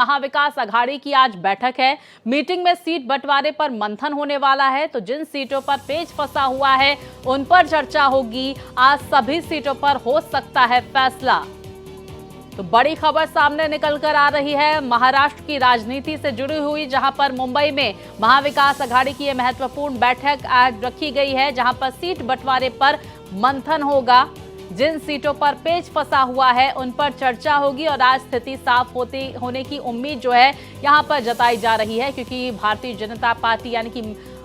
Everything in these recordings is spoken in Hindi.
महाविकास अघाड़ी की आज बैठक है। मीटिंग में सीट बंटवारे पर मंथन होने वाला है। तो जिन सीटों पर पेच फंसा हुआ है उन पर चर्चा होगी। आज सभी सीटों पर हो सकता है फैसला। तो बड़ी खबर सामने निकल कर आ रही है महाराष्ट्र की राजनीति से जुड़ी हुई, जहां पर मुंबई में महाविकास अघाड़ी की यह महत्वपूर्ण बैठक आज रखी गई है, जहां पर सीट बंटवारे पर मंथन होगा। जिन सीटों पर पेच फंसा हुआ है उन पर चर्चा होगी और आज स्थिति साफ होने की उम्मीद जो है यहां पर जताई जा रही है, क्योंकि भारतीय जनता पार्टी यानी कि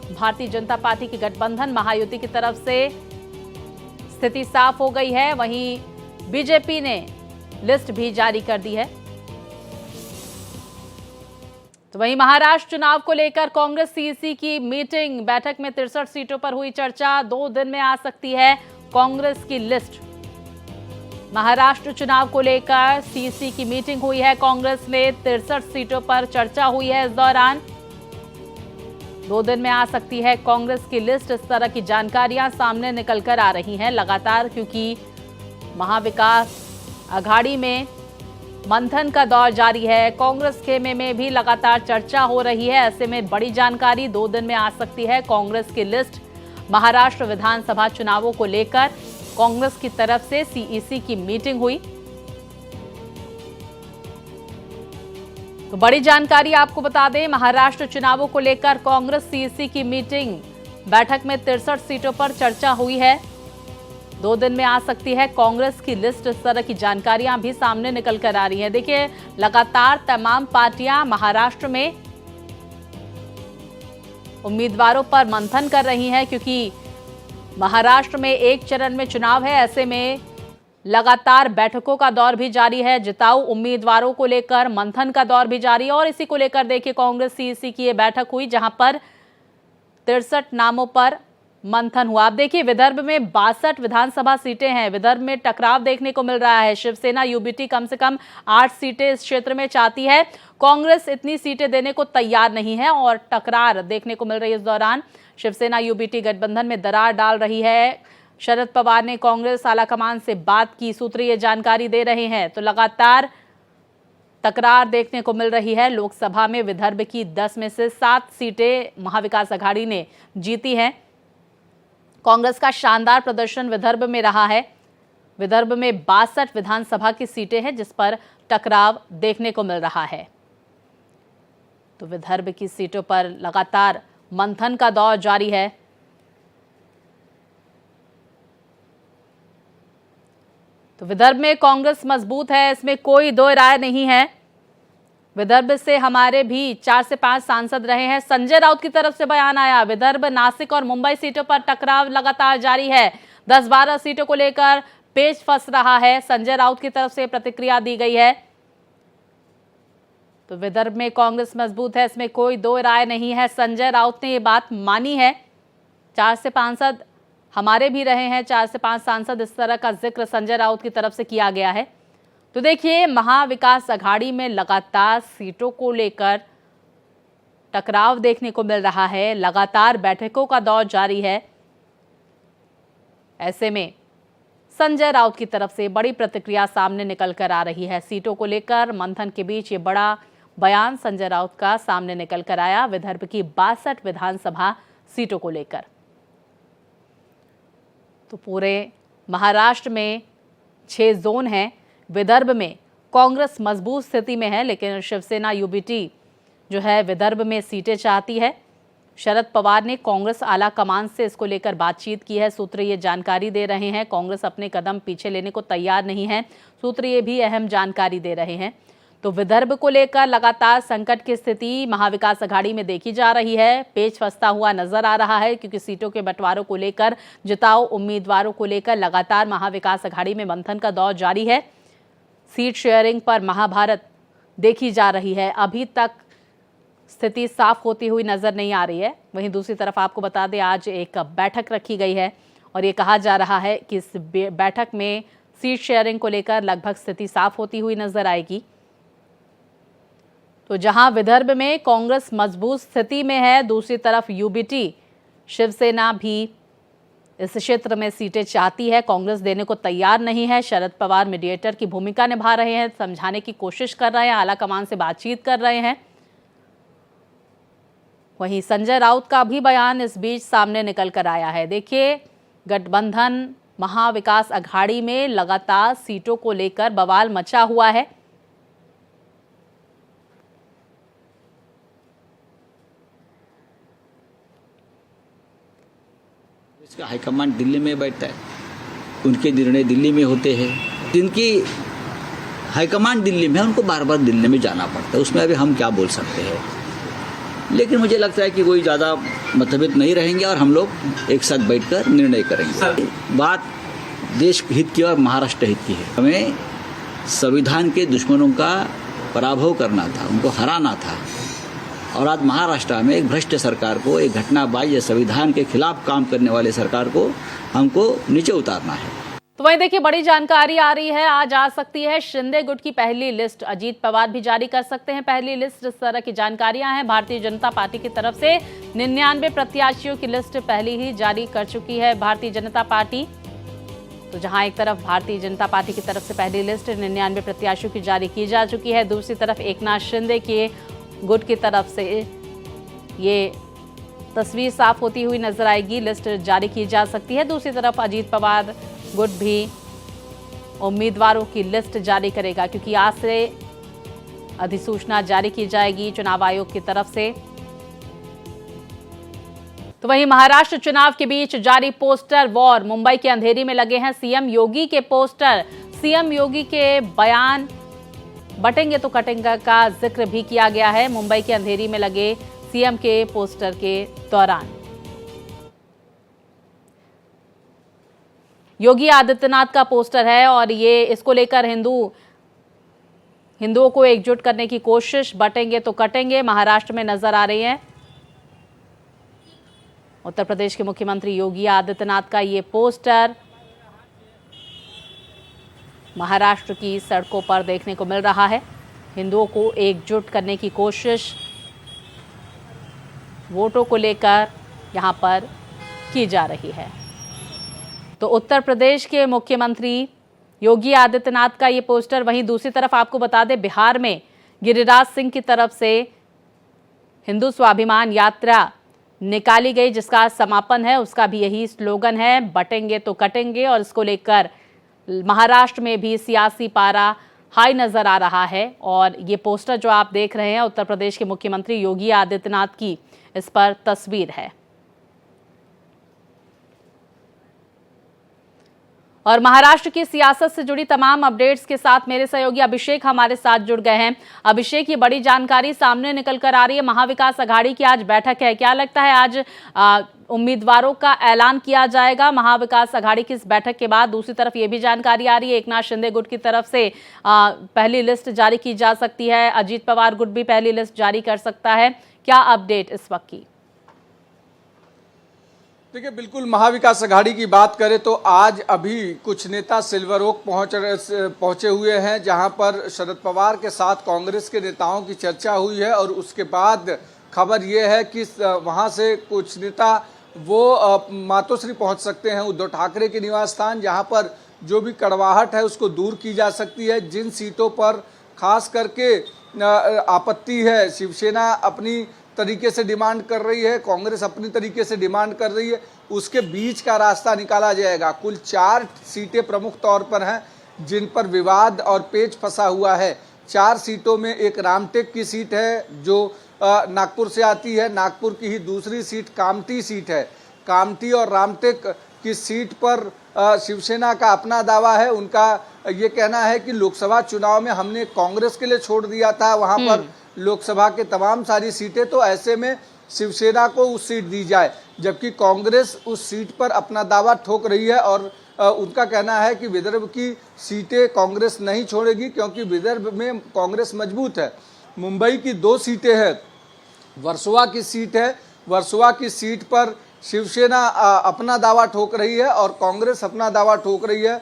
भारतीय जनता पार्टी की गठबंधन महायुति की तरफ से स्थिति साफ हो गई है। वहीं बीजेपी ने लिस्ट भी जारी कर दी है। तो वहीं महाराष्ट्र चुनाव को लेकर कांग्रेस सीईसी की मीटिंग, बैठक में 63 सीटों पर हुई चर्चा। 2 दिन में आ सकती है कांग्रेस की लिस्ट। महाराष्ट्र चुनाव को लेकर सीईसी की मीटिंग हुई है कांग्रेस में, 63 सीटों पर चर्चा हुई है। इस दौरान 2 दिन में आ सकती है कांग्रेस की लिस्ट। इस तरह की जानकारियां सामने निकल कर आ रही हैं लगातार, क्योंकि महाविकास अघाड़ी में मंथन का दौर जारी है। कांग्रेस खेमे में भी लगातार चर्चा हो रही है। ऐसे में बड़ी जानकारी 2 दिन में आ सकती है कांग्रेस की लिस्ट। महाराष्ट्र विधानसभा चुनावों को लेकर कांग्रेस की तरफ से सीईसी की मीटिंग हुई। तो बड़ी जानकारी आपको बता दें, महाराष्ट्र चुनावों को लेकर कांग्रेस सीईसी की मीटिंग, बैठक में 63 सीटों पर चर्चा हुई है। 2 दिन में आ सकती है कांग्रेस की लिस्ट। इस तरह की जानकारियां भी सामने निकल कर आ रही हैं। देखिए, लगातार तमाम पार्टियां महाराष्ट्र में उम्मीदवारों पर मंथन कर रही हैं, क्योंकि महाराष्ट्र में एक चरण में चुनाव है। ऐसे में लगातार बैठकों का दौर भी जारी है। जिताऊ उम्मीदवारों को लेकर मंथन का दौर भी जारी है और इसी को लेकर देखिए कांग्रेस सीईसी की ये बैठक हुई, जहां पर 63 नामों पर मंथन हुआ। आप देखिए, विदर्भ में 62 विधानसभा सीटें हैं। विदर्भ में टकराव देखने को मिल रहा है। शिवसेना यूबीटी कम से कम 8 सीटें इस क्षेत्र में चाहती है। कांग्रेस इतनी सीटें देने को तैयार नहीं है और टकरार देखने को मिल रही है। इस दौरान शिवसेना यूबीटी गठबंधन में दरार डाल रही है। शरद पवार ने कांग्रेस आलाकमान से बात की, सूत्र ये जानकारी दे रहे हैं। तो लगातार तकरार देखने को मिल रही है। लोकसभा में विदर्भ की 10 में से 7 सीटें महाविकास अघाड़ी ने जीती हैं। कांग्रेस का शानदार प्रदर्शन विदर्भ में रहा है। विदर्भ में 62 विधानसभा की सीटें हैं जिस पर टकराव देखने को मिल रहा है। तो विदर्भ की सीटों पर लगातार मंथन का दौर जारी है। तो विदर्भ में कांग्रेस मजबूत है, इसमें कोई दो राय नहीं है। विदर्भ से हमारे भी 4 से 5 सांसद रहे हैं। संजय राउत की तरफ से बयान आया, विदर्भ, नासिक और मुंबई सीटों पर टकराव लगातार जारी है। 10-12 सीटों को लेकर पेच फंस रहा है। संजय राउत की तरफ से प्रतिक्रिया दी गई है। तो विदर्भ में कांग्रेस मजबूत है, इसमें कोई दो राय नहीं है। संजय राउत ने ये बात मानी है। 4 से 5 सांसद हमारे भी रहे हैं, 4 से 5 सांसद, इस तरह का जिक्र संजय राउत की तरफ से किया गया है। तो देखिए, महाविकास अघाड़ी में लगातार सीटों को लेकर टकराव देखने को मिल रहा है। लगातार बैठकों का दौर जारी है। ऐसे में संजय राउत की तरफ से बड़ी प्रतिक्रिया सामने निकल कर आ रही है। सीटों को लेकर मंथन के बीच ये बड़ा बयान संजय राउत का सामने निकल कर आया, विदर्भ की 62 विधानसभा सीटों को लेकर। तो पूरे महाराष्ट्र में 6 जोन हैं। विदर्भ में कांग्रेस मजबूत स्थिति में है, लेकिन शिवसेना यूबीटी जो है विदर्भ में सीटें चाहती है। शरद पवार ने कांग्रेस आला कमान से इसको लेकर बातचीत की है। सूत्र ये जानकारी दे रहे हैं, कांग्रेस अपने कदम पीछे लेने को तैयार नहीं है। सूत्र ये भी अहम जानकारी दे रहे हैं। तो विदर्भ को लेकर लगातार संकट की स्थिति महाविकास अघाड़ी में देखी जा रही है। पेच फंसता हुआ नजर आ रहा है, क्योंकि सीटों के बंटवारों को लेकर, जिताऊ उम्मीदवारों को लेकर लगातार महाविकास अघाड़ी में मंथन का दौर जारी है। सीट शेयरिंग पर महाभारत देखी जा रही है। अभी तक स्थिति साफ होती हुई नजर नहीं आ रही है। वहीं दूसरी तरफ आपको बता दें, आज एक बैठक रखी गई है और ये कहा जा रहा है कि इस बैठक में सीट शेयरिंग को लेकर लगभग स्थिति साफ होती हुई नजर आएगी। तो जहां विदर्भ में कांग्रेस मजबूत स्थिति में है, दूसरी तरफ यूबीटी शिवसेना भी इस क्षेत्र में सीटें चाहती है, कांग्रेस देने को तैयार नहीं है। शरद पवार मीडिएटर की भूमिका निभा रहे हैं, समझाने की कोशिश कर रहे हैं, आलाकमान से बातचीत कर रहे हैं। वहीं संजय राउत का भी बयान इस बीच सामने निकल कर आया है। देखिए, गठबंधन महाविकास अघाड़ी में लगातार सीटों को लेकर बवाल मचा हुआ है। इसका हाईकमांड दिल्ली में बैठता है, उनके निर्णय दिल्ली में होते हैं। जिनकी हाईकमांड दिल्ली में है उनको बार बार दिल्ली में जाना पड़ता है, उसमें अभी हम क्या बोल सकते हैं। लेकिन मुझे लगता है कि कोई ज़्यादा मतभेद नहीं रहेंगे और हम लोग एक साथ बैठकर निर्णय करेंगे। बात देश हित की और महाराष्ट्र हित की है। हमें संविधान के दुश्मनों का पराभव करना था, उनको हराना था। और आज महाराष्ट्र में एक भ्रष्ट सरकार को, एक घटनाबाह्य संविधान के खिलाफ काम करने वाले सरकार को हमको नीचे उतारना है। तो वहीं देखिए, बड़ी जानकारी आ रही है, आज आ सकती है शिंदे गुट की पहली लिस्ट। अजीत पवार भी जारी कर सकते हैं पहली लिस्ट। इस तरह की जानकारियां हैं। भारतीय जनता पार्टी की तरफ से 99 प्रत्याशियों की लिस्ट पहले ही जारी कर चुकी है भारतीय जनता पार्टी। तो जहां एक तरफ भारतीय जनता पार्टी की तरफ से पहली लिस्ट 99 प्रत्याशियों की जारी की जा चुकी है, दूसरी तरफ एकनाथ शिंदे के गुट की तरफ से ये तस्वीर साफ होती हुई नजर आएगी। लिस्ट जारी की जा सकती है। दूसरी तरफ अजीत पवार गुट भी उम्मीदवारों की लिस्ट जारी करेगा, क्योंकि आज से अधिसूचना जारी की जाएगी चुनाव आयोग की तरफ से। तो वहीं महाराष्ट्र चुनाव के बीच जारी पोस्टर वॉर, मुंबई के अंधेरी में लगे हैं सीएम योगी के पोस्टर। सीएम योगी के बयान बटेंगे तो कटेंगे का जिक्र भी किया गया है मुंबई के अंधेरी में लगे सीएम के पोस्टर के दौरान। योगी आदित्यनाथ का पोस्टर है और ये इसको लेकर हिंदुओं को एकजुट करने की कोशिश, बटेंगे तो कटेंगे, महाराष्ट्र में नजर आ रही है। उत्तर प्रदेश के मुख्यमंत्री योगी आदित्यनाथ का ये पोस्टर महाराष्ट्र की सड़कों पर देखने को मिल रहा है। हिंदुओं को एकजुट करने की कोशिश वोटों को लेकर यहां पर की जा रही है। तो उत्तर प्रदेश के मुख्यमंत्री योगी आदित्यनाथ का ये पोस्टर। वहीं दूसरी तरफ आपको बता दें, बिहार में गिरिराज सिंह की तरफ से हिंदू स्वाभिमान यात्रा निकाली गई, जिसका समापन है। उसका भी यही स्लोगन है, बटेंगे तो कटेंगे। और इसको लेकर महाराष्ट्र में भी सियासी पारा हाई नजर आ रहा है। और ये पोस्टर जो आप देख रहे हैं उत्तर प्रदेश के मुख्यमंत्री योगी आदित्यनाथ की, इस पर तस्वीर है। और महाराष्ट्र की सियासत से जुड़ी तमाम अपडेट्स के साथ मेरे सहयोगी अभिषेक हमारे साथ जुड़ गए हैं। अभिषेक, ये बड़ी जानकारी सामने निकल कर आ रही है, महाविकास अघाड़ी की आज बैठक है। क्या लगता है आज उम्मीदवारों का ऐलान किया जाएगा महाविकास अघाड़ी की इस बैठक के बाद? दूसरी तरफ ये भी जानकारी आ रही है एकनाथ शिंदे गुट की तरफ से पहली लिस्ट जारी की जा सकती है, अजीत पवार गुट भी पहली लिस्ट जारी कर सकता है। क्या अपडेट इस वक्त की? देखिए, बिल्कुल महाविकास अघाड़ी की बात करें तो आज अभी कुछ नेता सिल्वर ओक पहुंचे हुए हैं, जहां पर शरद पवार के साथ कांग्रेस के नेताओं की चर्चा हुई है। और उसके बाद खबर यह है कि वहां से कुछ नेता वो मातोश्री पहुंच सकते हैं, उद्धव ठाकरे के निवास स्थान, जहां पर जो भी कड़वाहट है उसको दूर की जा सकती है। जिन सीटों पर खास करके आपत्ति है, शिवसेना अपनी तरीके से डिमांड कर रही है, कांग्रेस अपनी तरीके से डिमांड कर रही है, उसके बीच का रास्ता निकाला जाएगा। कुल 4 सीटें प्रमुख तौर पर हैं जिन पर विवाद और पेच फंसा हुआ है। 4 सीटों में एक रामटेक की सीट है जो नागपुर से आती है, नागपुर की ही दूसरी सीट कामठी सीट है। कामठी और रामटेक की सीट पर शिवसेना का अपना दावा है। उनका ये कहना है कि लोकसभा चुनाव में हमने कांग्रेस के लिए छोड़ दिया था वहां पर लोकसभा के तमाम सारी सीटें, तो ऐसे में शिवसेना को उस सीट दी जाए, जबकि कांग्रेस उस सीट पर अपना दावा ठोक रही है। और उनका कहना है कि विदर्भ की सीटें कांग्रेस नहीं छोड़ेगी, क्योंकि विदर्भ में कांग्रेस मजबूत है। मुंबई की 2 सीटें हैं, वर्सोवा की सीट है, वर्सोवा की सीट पर शिवसेना अपना दावा ठोक रही है और कांग्रेस अपना दावा ठोक रही है।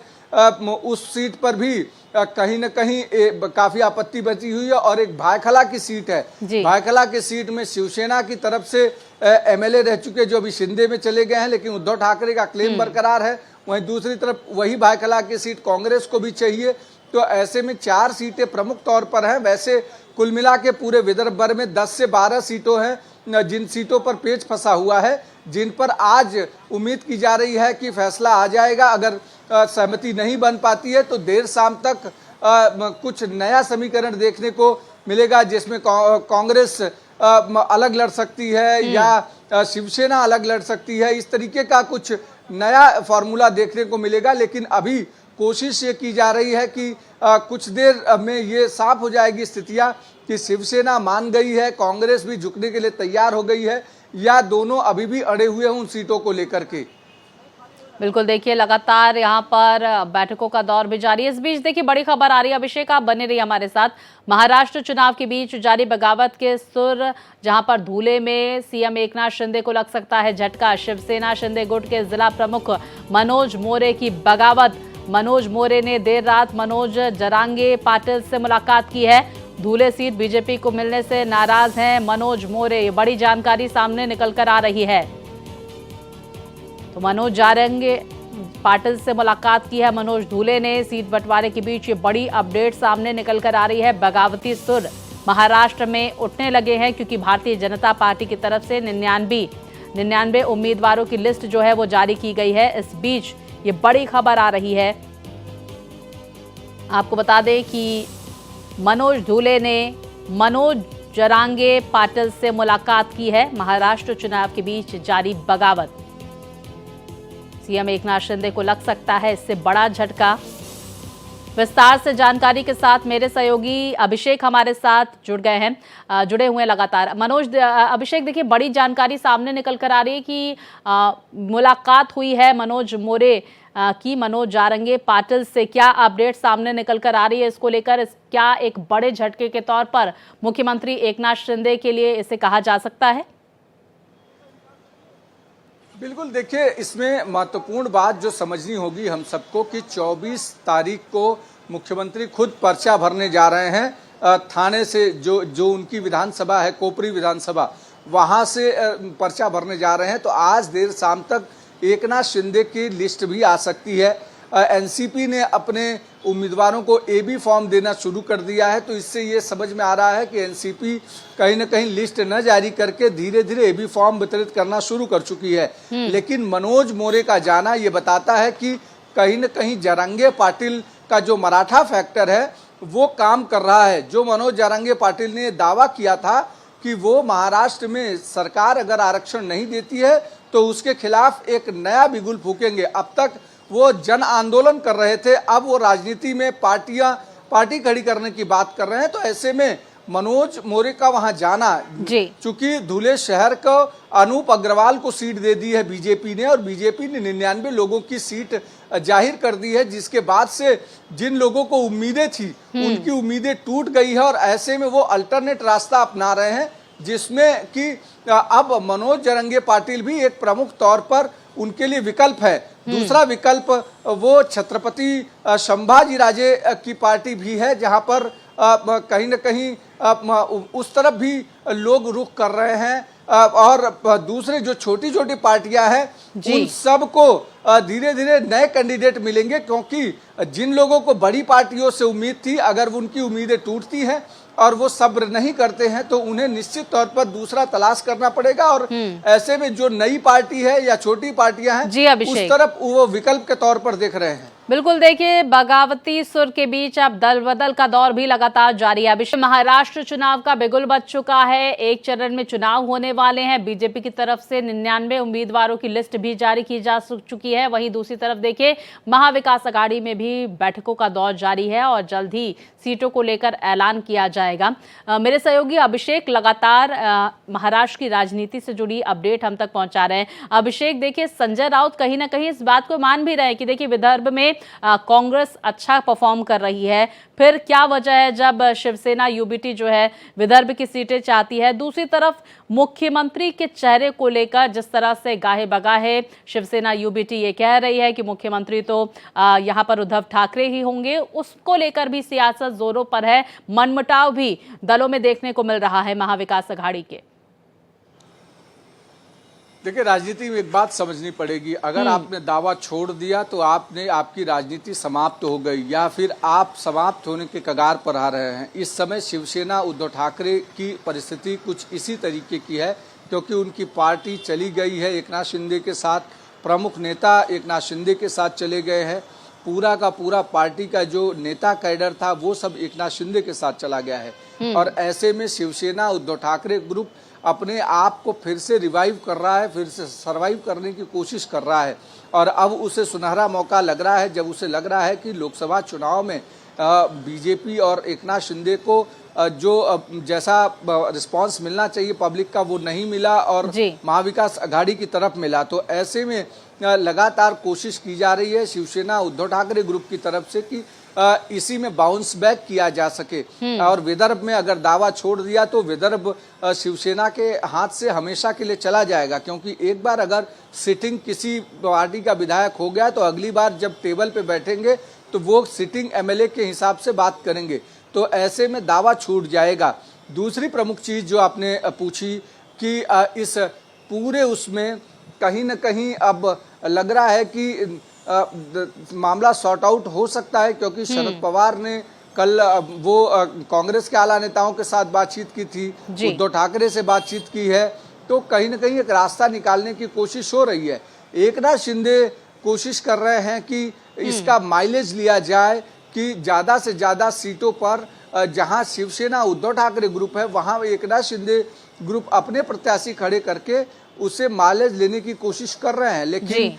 उस सीट पर भी कहीं न कहीं काफी आपत्ति बची हुई है। और एक भायखला की सीट है, भायखला की सीट में शिवसेना की तरफ से एमएलए रह चुके जो अभी शिंदे में चले गए हैं, लेकिन उद्धव ठाकरे का क्लेम बरकरार है। वहीं दूसरी तरफ वही भायखला की सीट कांग्रेस को भी चाहिए। तो ऐसे में 4 सीटें प्रमुख तौर पर हैं। वैसे कुल मिला के पूरे विदर्भ भर में 10 से 12 सीटों हैं जिन सीटों पर पेच फंसा हुआ है, जिन पर आज उम्मीद की जा रही है कि फैसला आ जाएगा। अगर सहमति नहीं बन पाती है तो देर शाम तक कुछ नया समीकरण देखने को मिलेगा, जिसमें कांग्रेस अलग लड़ सकती है या शिवसेना अलग लड़ सकती है। इस तरीके का कुछ नया फॉर्मूला देखने को मिलेगा। लेकिन अभी कोशिश ये की जा रही है कि कुछ देर में ये साफ हो जाएगी स्थितियां कि शिवसेना मान गई है, कांग्रेस भी झुकने के लिए तैयार हो गई है, या दोनों अभी भी अड़े हुए हैं उन सीटों को लेकर के। बिल्कुल, देखिए लगातार यहाँ पर बैठकों का दौर भी जारी है। इस बीच देखिए बड़ी खबर आ रही है, अभिषेक आप बने रहिए हमारे साथ। महाराष्ट्र चुनाव के बीच जारी बगावत के सुर, जहां पर धूले में सीएम एकनाथ शिंदे को लग सकता है झटका। शिवसेना शिंदे गुट के जिला प्रमुख मनोज मोरे की बगावत। मनोज मोरे ने देर रात मनोज जरांगे पाटिल से मुलाकात की है। धूले सीट बीजेपी को मिलने से नाराज हैं मनोज मोरे। ये बड़ी जानकारी सामने निकल कर आ रही है। तो मनोज जारंगे पाटिल से मुलाकात की है मनोज धूले ने। सीट बंटवारे के बीच ये बड़ी अपडेट सामने निकल कर आ रही है। बगावती सुर महाराष्ट्र में उठने लगे हैं, क्योंकि भारतीय जनता पार्टी की तरफ से 99 उम्मीदवारों की लिस्ट जो है वो जारी की गई है। इस बीच ये बड़ी खबर आ रही है। आपको बता दें कि मनोज धूले ने मनोज जरांगे पाटिल से मुलाकात की है। महाराष्ट्र चुनाव के बीच जारी बगावत। सीएम एकनाथ शिंदे को लग सकता है इससे बड़ा झटका। विस्तार से जानकारी के साथ मेरे सहयोगी अभिषेक हमारे साथ जुड़े हुए हैं लगातार। मनोज, अभिषेक देखिए बड़ी जानकारी सामने निकल कर आ रही है कि मुलाकात हुई है मनोज मोरे की मनोज जारंगे पाटिल से। क्या अपडेट सामने निकल कर आ रही है इसको लेकर? क्या एक बड़े झटके के तौर पर मुख्यमंत्री एकनाथ शिंदे के लिए इसे कहा जा सकता है? बिल्कुल, देखिए इसमें महत्वपूर्ण बात जो समझनी होगी हम सबको कि 24 तारीख को मुख्यमंत्री खुद पर्चा भरने जा रहे हैं थाने से, जो उनकी विधानसभा है कोपरी विधानसभा, वहां से पर्चा भरने जा रहे हैं। तो आज देर शाम तक एकनाथ शिंदे की लिस्ट भी आ सकती है। एनसीपी ने अपने उम्मीदवारों को एबी फॉर्म देना शुरू कर दिया है। तो इससे ये समझ में आ रहा है कि एनसीपी कहीं ना कहीं लिस्ट न जारी करके धीरे धीरे एबी फॉर्म वितरित करना शुरू कर चुकी है। लेकिन मनोज मोरे का जाना ये बताता है कि कहीं ना कहीं जरांगे पाटिल का जो मराठा फैक्टर है वो काम कर रहा है। जो मनोज जरांगे पाटिल ने दावा किया था कि वो महाराष्ट्र में सरकार अगर आरक्षण नहीं देती है तो उसके खिलाफ एक नया बिगुल फूकेंगे। अब तक वो जन आंदोलन कर रहे थे, अब वो राजनीति में पार्टी खड़ी करने की बात कर रहे हैं। तो ऐसे में मनोज मोरे का वहां जाना, चूंकि धुले शहर को अनूप अग्रवाल को सीट दे दी है बीजेपी ने, और बीजेपी ने 99 लोगों की सीट जाहिर कर दी है, जिसके बाद से जिन लोगों को उम्मीदें थी उनकी उम्मीदें टूट गई है। और ऐसे में वो अल्टरनेट रास्ता अपना रहे हैं, जिसमें कि अब मनोज जरंगे पाटिल भी एक प्रमुख तौर पर उनके लिए विकल्प है। दूसरा विकल्प वो छत्रपति संभाजी राजे की पार्टी भी है, जहां पर कहीं न कहीं उस तरफ भी लोग रुख कर रहे हैं। और दूसरे जो छोटी छोटी पार्टियां हैं उन सब को धीरे धीरे नए कैंडिडेट मिलेंगे, क्योंकि जिन लोगों को बड़ी पार्टियों से उम्मीद थी, अगर उनकी उम्मीदें टूटती हैं और वो सब्र नहीं करते हैं तो उन्हें निश्चित तौर पर दूसरा तलाश करना पड़ेगा। और ऐसे में जो नई पार्टी है या छोटी पार्टियां हैं उस तरफ वो विकल्प के तौर पर देख रहे हैं। बिल्कुल, देखिए बगावती सुर के बीच अब दल बदल का दौर भी लगातार जारी है। अभिषेक, महाराष्ट्र चुनाव का बिगुल बज चुका है। एक चरण में चुनाव होने वाले हैं। बीजेपी की तरफ से 99 उम्मीदवारों की लिस्ट भी जारी की जा चुकी है। वहीं दूसरी तरफ देखिए महाविकास अघाड़ी में भी बैठकों का दौर जारी है और जल्द ही सीटों को लेकर ऐलान किया जाएगा। मेरे सहयोगी अभिषेक लगातार महाराष्ट्र की राजनीति से जुड़ी अपडेट हम तक पहुंचा रहे हैं। अभिषेक, देखिए संजय राउत कहीं ना कहीं इस बात को मान भी रहे हैं कि देखिए विदर्भ में कांग्रेस अच्छा परफॉर्म कर रही है, फिर क्या वजह है जब शिवसेना यूबीटी जो है विदर्भ की सीटें चाहती है। दूसरी तरफ मुख्यमंत्री के चेहरे को लेकर जिस तरह से गाहे बगाहे शिवसेना यूबीटी ये कह रही है कि मुख्यमंत्री तो यहां पर उद्धव ठाकरे ही होंगे, उसको लेकर भी सियासत जोरों पर है। मनमुटाव भी दलों में देखने को मिल रहा है महाविकास अघाड़ी के। देखिए, राजनीति में एक बात समझनी पड़ेगी, अगर आपने दावा छोड़ दिया तो आपकी राजनीति समाप्त हो गई, या फिर आप समाप्त होने के कगार पर आ रहे हैं। इस समय शिवसेना उद्धव ठाकरे की परिस्थिति कुछ इसी तरीके की है, क्योंकि उनकी पार्टी चली गई है एकनाथ शिंदे के साथ, प्रमुख नेता एकनाथ शिंदे के साथ चले गए हैं, पूरा का पूरा पार्टी का जो नेता कैडर था वो सब एकनाथ शिंदे के साथ चला गया है। और ऐसे में शिवसेना उद्धव ठाकरे ग्रुप अपने आप को फिर से रिवाइव कर रहा है, फिर से सर्वाइव करने की कोशिश कर रहा है, और अब उसे सुनहरा मौका लग रहा है जब उसे लग रहा है कि लोकसभा चुनाव में बीजेपी और एकनाथ शिंदे को जो जैसा रिस्पांस मिलना चाहिए पब्लिक का वो नहीं मिला और महाविकास अघाड़ी की तरफ मिला। तो ऐसे में लगातार कोशिश की जा रही है शिवसेना उद्धव ठाकरे ग्रुप की तरफ से कि इसी में बाउंस बैक किया जा सके। और विदर्भ में अगर दावा छोड़ दिया तो विदर्भ शिवसेना के हाथ से हमेशा के लिए चला जाएगा, क्योंकि एक बार अगर सिटिंग किसी पार्टी का विधायक हो गया तो अगली बार जब टेबल पे बैठेंगे तो वो सिटिंग एमएलए के हिसाब से बात करेंगे, तो ऐसे में दावा छूट जाएगा। दूसरी प्रमुख चीज जो आपने पूछी कि इस पूरे उसमें कहीं न कहीं अब लग रहा है कि मामला सॉर्ट आउट हो सकता है, क्योंकि शरद पवार ने कल वो कांग्रेस के आला नेताओं के साथ बातचीत की थी, उद्धव ठाकरे से बातचीत की है, तो कहीं न कहीं एक रास्ता निकालने की कोशिश हो रही है। एकनाथ शिंदे कोशिश कर रहे हैं कि इसका माइलेज लिया जाए कि ज़्यादा से ज़्यादा सीटों पर जहां शिवसेना उद्धव ठाकरे ग्रुप है वहां एकनाथ शिंदे ग्रुप अपने प्रत्याशी खड़े करके उसे माइलेज लेने की कोशिश कर रहे हैं। लेकिन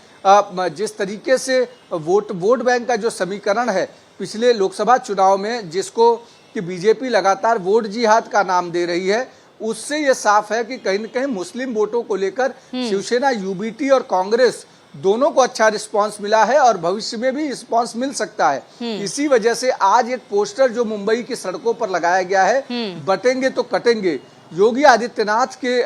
जिस तरीके से वोट बैंक का जो समीकरण है पिछले लोकसभा चुनाव में, जिसको कि बीजेपी लगातार वोट जिहाद का नाम दे रही है, उससे ये साफ है कि कहीं न कहीं मुस्लिम वोटों को लेकर शिवसेना यूबीटी और कांग्रेस दोनों को अच्छा रिस्पांस मिला है और भविष्य में भी रिस्पांस मिल सकता है। इसी वजह से आज एक पोस्टर जो मुंबई की सड़कों पर लगाया गया है, बटेंगे तो कटेंगे, योगी आदित्यनाथ के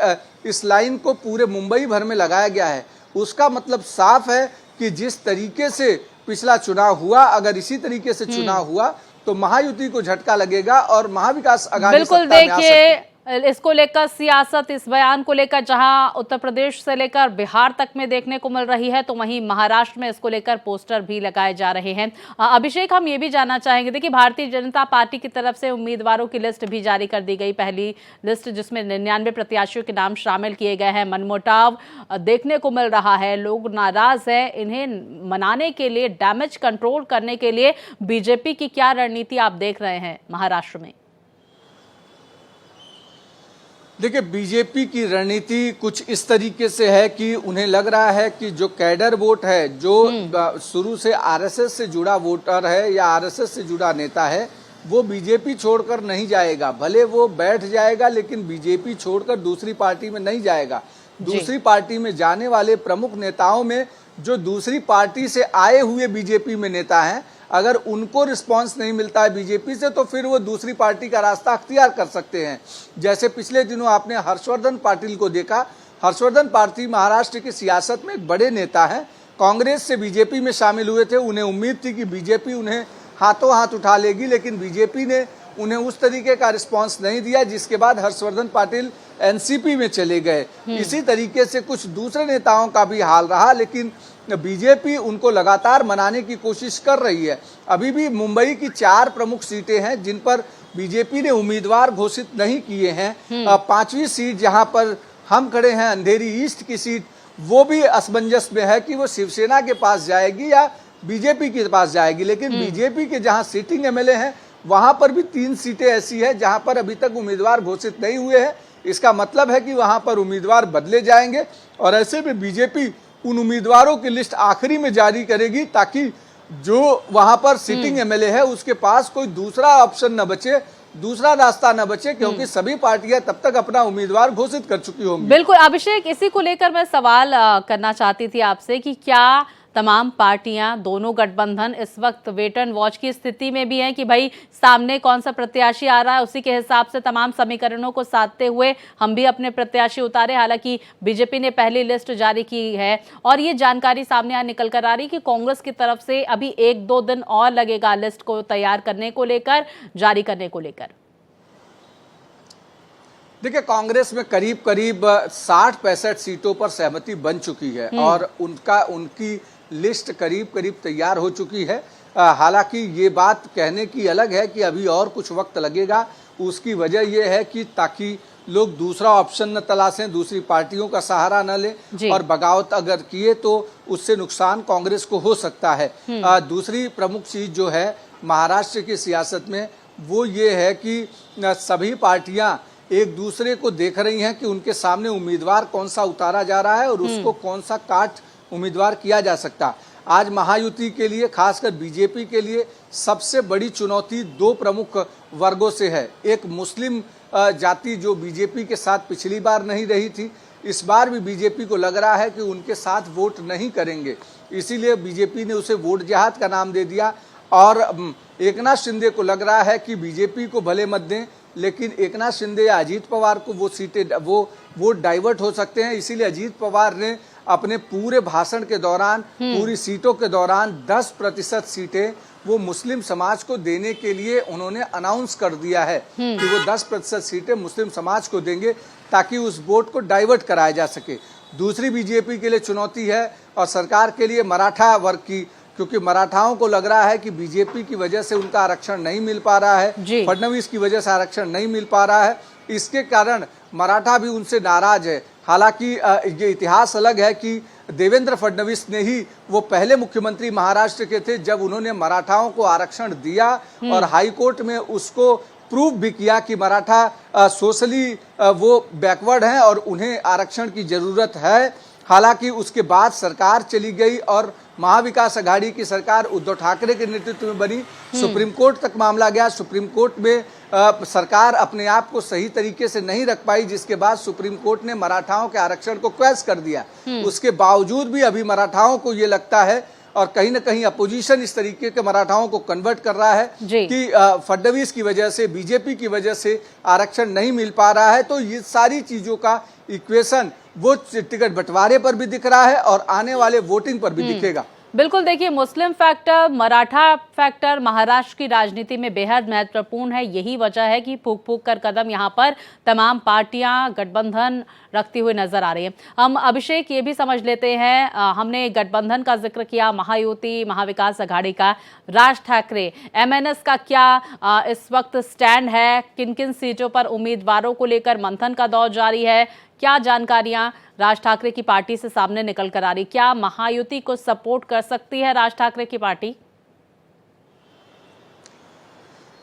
इस लाइन को पूरे मुंबई भर में लगाया गया है। उसका मतलब साफ है कि जिस तरीके से पिछला चुनाव हुआ, अगर इसी तरीके से चुनाव हुआ तो महायुति को झटका लगेगा और महाविकास अघाड़ी बिल्कुल। देखिए, इसको लेकर सियासत, इस बयान को लेकर जहां उत्तर प्रदेश से लेकर बिहार तक में देखने को मिल रही है, तो वहीं महाराष्ट्र में इसको लेकर पोस्टर भी लगाए जा रहे हैं। अभिषेक, हम ये भी जानना चाहेंगे, देखिए भारतीय जनता पार्टी की तरफ से उम्मीदवारों की लिस्ट भी जारी कर दी गई, पहली लिस्ट जिसमें 99 प्रत्याशियों के नाम शामिल किए गए हैं। मनमुटाव देखने को मिल रहा है, लोग नाराज है, इन्हें मनाने के लिए, डैमेज कंट्रोल करने के लिए बीजेपी की क्या रणनीति आप देख रहे हैं महाराष्ट्र में? देखिए, बीजेपी की रणनीति कुछ इस तरीके से है कि उन्हें लग रहा है कि जो कैडर वोट है, जो शुरू से आरएसएस से जुड़ा वोटर है या आरएसएस से जुड़ा नेता है, वो बीजेपी छोड़कर नहीं जाएगा। भले वो बैठ जाएगा लेकिन बीजेपी छोड़कर दूसरी पार्टी में नहीं जाएगा। दूसरी पार्टी में जाने वाले प्रमुख नेताओं में जो दूसरी पार्टी से आए हुए बीजेपी में नेता हैं, अगर उनको रिस्पांस नहीं मिलता है बीजेपी से तो फिर वो दूसरी पार्टी का रास्ता अख्तियार कर सकते हैं। जैसे पिछले दिनों आपने हर्षवर्धन पाटिल को देखा। हर्षवर्धन पाटिल महाराष्ट्र की सियासत में एक बड़े नेता हैं, कांग्रेस से बीजेपी में शामिल हुए थे। उन्हें उम्मीद थी कि बीजेपी उन्हें हाथों हाथ उठा लेगी, लेकिन बीजेपी ने उन्हें उस तरीके का रिस्पांस नहीं दिया, जिसके बाद हर्षवर्धन पाटिल एनसीपी में चले गए। इसी तरीके से कुछ दूसरे नेताओं का भी हाल रहा, लेकिन बीजेपी उनको लगातार मनाने की कोशिश कर रही है। अभी भी मुंबई की 4 प्रमुख सीटें हैं जिन पर बीजेपी ने उम्मीदवार घोषित नहीं किए हैं। 5वीं सीट जहां पर हम खड़े हैं, अंधेरी ईस्ट की सीट, वो भी असमंजस में है कि वो शिवसेना के पास जाएगी या बीजेपी के पास जाएगी। लेकिन बीजेपी के जहां सिटिंग एमएलए हैं वहां पर भी 3 सीटें ऐसी है जहां पर अभी तक उम्मीदवार घोषित नहीं हुए हैं। इसका मतलब है कि वहां पर उम्मीदवार बदले जाएंगे और ऐसे में बीजेपी उन उम्मीदवारों की लिस्ट आखिरी में जारी करेगी, ताकि जो वहां पर सिटिंग एमएलए है उसके पास कोई दूसरा ऑप्शन न बचे, दूसरा रास्ता न बचे, क्योंकि सभी पार्टियां तब तक अपना उम्मीदवार घोषित कर चुकी होंगी। बिल्कुल अभिषेक, इसी को लेकर मैं सवाल करना चाहती थी आपसे कि क्या तमाम पार्टियां, दोनों गठबंधन इस वक्त वेट एंड वॉच की स्थिति में भी हैं कि भाई सामने कौन सा प्रत्याशी आ रहा है, उसी के हिसाब से तमाम समीकरणों को साधते हुए हम भी अपने प्रत्याशी उतारे। हालांकि बीजेपी ने पहली लिस्ट जारी की है और ये जानकारी सामने निकल कर आ रही कि कांग्रेस की तरफ से अभी 1-2 दिन और लगेगा लिस्ट को तैयार करने को लेकर, जारी करने को लेकर। देखिए, कांग्रेस में करीब करीब 60-65 सीटों पर सहमति बन चुकी है और उनकी लिस्ट करीब करीब तैयार हो चुकी है। हालांकि ये बात कहने की अलग है कि अभी और कुछ वक्त लगेगा। उसकी वजह यह है कि ताकि लोग दूसरा ऑप्शन न तलाशें, दूसरी पार्टियों का सहारा न लें और बगावत अगर किए तो उससे नुकसान कांग्रेस को हो सकता है। दूसरी प्रमुख चीज जो है महाराष्ट्र की सियासत में वो ये है कि सभी पार्टियां एक दूसरे को देख रही हैं कि उनके सामने उम्मीदवार कौन सा उतारा जा रहा है और उसको कौन सा काट उम्मीदवार किया जा सकता। आज महायुति के लिए, खासकर बीजेपी के लिए सबसे बड़ी चुनौती दो प्रमुख वर्गों से है। एक मुस्लिम जाति जो बीजेपी के साथ पिछली बार नहीं रही थी, इस बार भी बीजेपी को लग रहा है कि उनके साथ वोट नहीं करेंगे, इसीलिए बीजेपी ने उसे वोट जिहाद का नाम दे दिया। और एकनाथ शिंदे को लग रहा है कि बीजेपी को भले मत दें, लेकिन एकनाथ शिंदे या अजीत पवार को वो वोट डाइवर्ट हो सकते हैं। इसीलिए अजीत पवार ने अपने पूरे भाषण के दौरान, पूरी सीटों के दौरान 10% सीटें वो मुस्लिम समाज को देने के लिए उन्होंने अनाउंस कर दिया है कि वो 10% सीटें मुस्लिम समाज को देंगे ताकि उस वोट को डाइवर्ट कराया जा सके। दूसरी बीजेपी के लिए चुनौती है और सरकार के लिए मराठा वर्ग की, क्योंकि मराठाओं को लग रहा है कि बीजेपी की वजह से उनका आरक्षण नहीं मिल पा रहा है, फडणवीस की वजह से आरक्षण नहीं मिल पा रहा है, इसके कारण मराठा भी उनसे नाराज है। हालांकि ये इतिहास अलग है कि देवेंद्र फडणवीस ने ही वो पहले मुख्यमंत्री महाराष्ट्र के थे जब उन्होंने मराठाओं को आरक्षण दिया और हाई कोर्ट में उसको प्रूव भी किया कि मराठा सोशली वो बैकवर्ड हैं और उन्हें आरक्षण की जरूरत है। हालांकि उसके बाद सरकार चली गई और महाविकास अघाड़ी की सरकार उद्धव ठाकरे के नेतृत्व में बनी। सुप्रीम कोर्ट तक मामला गया, सुप्रीम कोर्ट में सरकार अपने आप को सही तरीके से नहीं रख पाई, जिसके बाद सुप्रीम कोर्ट ने मराठाओं के आरक्षण को क्वैश कर दिया। उसके बावजूद भी अभी मराठाओं को ये लगता है और कहीं ना कहीं अपोजिशन इस तरीके के मराठाओं को कन्वर्ट कर रहा है कि फडणवीस की वजह से, बीजेपी की वजह से आरक्षण नहीं मिल पा रहा है। तो ये सारी चीजों का इक्वेशन वो टिकट बंटवारे पर भी दिख रहा है और आने वाले वोटिंग पर भी दिखेगा। बिल्कुल, देखिए मुस्लिम फैक्टर, मराठा फैक्टर महाराष्ट्र की राजनीति में बेहद महत्वपूर्ण है। यही वजह है कि फूक फूक कर कदम यहाँ पर तमाम पार्टियां गठबंधन रखती हुई नजर आ रही है। हम अभिषेक ये भी समझ लेते हैं, हमने गठबंधन का जिक्र किया, महायुति, महाविकास अघाड़ी का, राज ठाकरे MNS का क्या इस वक्त स्टैंड है, किन किन सीटों पर उम्मीदवारों को लेकर मंथन का दौर जारी है, क्या जानकारियां राज ठाकरे की पार्टी से सामने निकल कर आ रही, क्या महायुति को सपोर्ट कर सकती है राज ठाकरे की पार्टी?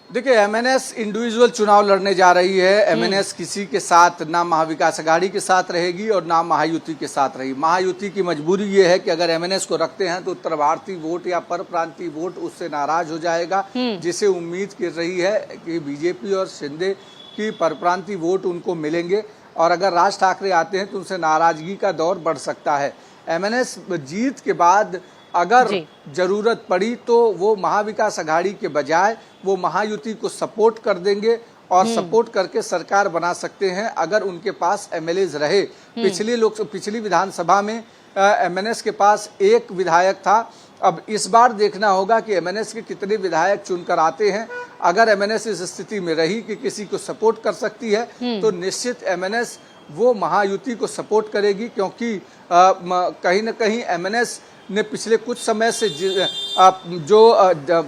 देखिए, MNS इंडिविजुअल चुनाव लड़ने जा रही है। MNS किसी के साथ, ना महाविकास अघाड़ी के साथ रहेगी और ना महायुति के साथ रहेगी। महायुति की मजबूरी ये है कि अगर MNS को रखते हैं तो उत्तर भारतीय वोट या पर प्रांतीय वोट उससे नाराज हो जाएगा, जिसे उम्मीद कर रही है कि बीजेपी और शिंदे की परप्रांतीय वोट उनको मिलेंगे और अगर राज ठाकरे आते हैं तो उनसे नाराजगी का दौर बढ़ सकता है। MNS जीत के बाद अगर जरूरत पड़ी तो वो महाविकास अघाड़ी के बजाय वो महायुति को सपोर्ट कर देंगे और सपोर्ट करके सरकार बना सकते हैं अगर उनके पास MLAs रहे। पिछली विधानसभा में MNS के पास एक विधायक था। अब इस बार देखना होगा कि MNS के कितने विधायक चुनकर आते हैं। अगर MNS इस स्थिति में रही कि किसी को सपोर्ट कर सकती है तो निश्चित MNS वो महायुति को सपोर्ट करेगी, क्योंकि कहीं ना कहीं MNS ने पिछले कुछ समय से जो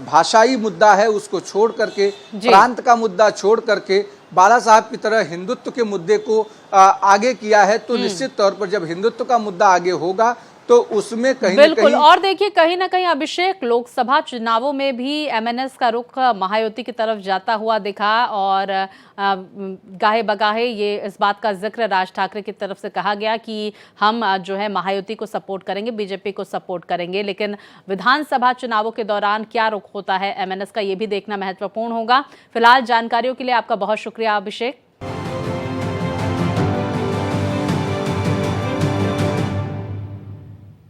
भाषाई मुद्दा है उसको छोड़ करके, प्रांत का मुद्दा छोड़ करके बाला साहब की तरह हिंदुत्व के मुद्दे को आगे किया है। तो निश्चित तौर पर जब हिंदुत्व का मुद्दा आगे होगा तो उसमें कहीं बिल्कुल। और देखिए, कहीं ना कहीं अभिषेक, लोकसभा चुनावों में भी MNS का रुख महायुति की तरफ जाता हुआ दिखा और गाहे बगाहे ये इस बात का जिक्र राज ठाकरे की तरफ से कहा गया कि हम जो है महायुति को सपोर्ट करेंगे, बीजेपी को सपोर्ट करेंगे। लेकिन विधानसभा चुनावों के दौरान क्या रुख होता है MNS का, ये भी देखना महत्वपूर्ण होगा। फिलहाल जानकारियों के लिए आपका बहुत शुक्रिया अभिषेक।